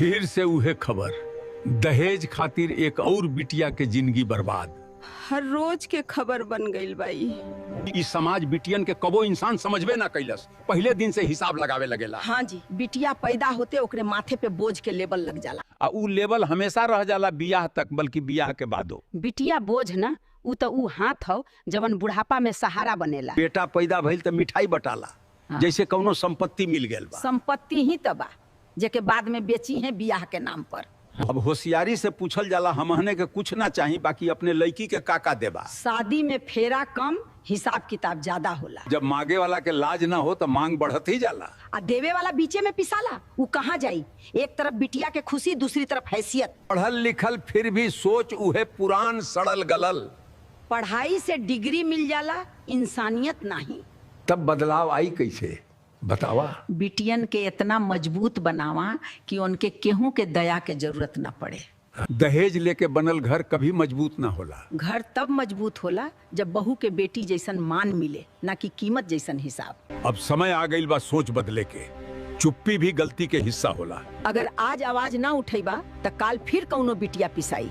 फिर से उहे खबर, दहेज खातिर एक और बिटिया के जिंदगी बर्बाद। हर रोज के खबर बन गई बाई। इस समाज बिटियन के कबो इंसान समझबे ना कैलस, पहले दिन से हिसाब लगावे लगेला। हाँ जी, बिटिया पैदा होते ओकरे माथे पे बोझ के लेबल लग जाला। उ लेवल हमेशा रह जाला बियाह तक, बल्कि बियाह के बादो। बिटिया बोझ ना, उ तो उ हाथ हो जवन बुढ़ापा में सहारा बनेला। बेटा पैदा भइल त मिठाई बटाला। हाँ। जैसे कौनो संपत्ति मिल गेल बा। संपत्ति ही तबा जेके बाद में बेची है बियाह के नाम पर। अब होशियारी से पूछल जाला, हमहने के कुछ ना चाहिए, बाकी अपने लड़की के काका देबा। शादी में फेरा कम, हिसाब किताब ज्यादा होला। जब मांगे वाला के लाज ना हो तो मांग बढ़त ही जाला। आ देवे वाला बीचे में पिसाला, वो कहाँ जाई? एक तरफ बिटिया के खुशी, दूसरी तरफ हैसियत। पढ़ल लिखल फिर भी सोच उहे पुरान सड़ल गलल। पढ़ाई से डिग्री मिल जाला, इंसानियत नहीं। तब बदलाव आई कैसे बतावा? बिटियन के इतना मजबूत बनावा कि उनके केहू के दया के जरूरत न पड़े। दहेज लेके बनल घर कभी मजबूत ना होला। घर तब मजबूत होला जब बहू के बेटी जैसन मान मिले, ना कि कीमत जैसन हिसाब। अब समय आ गई बा सोच बदले के। चुप्पी भी गलती के हिस्सा होला। अगर आज आवाज ना उठेबा तो काल फिर कौनो बिटिया पिसाई।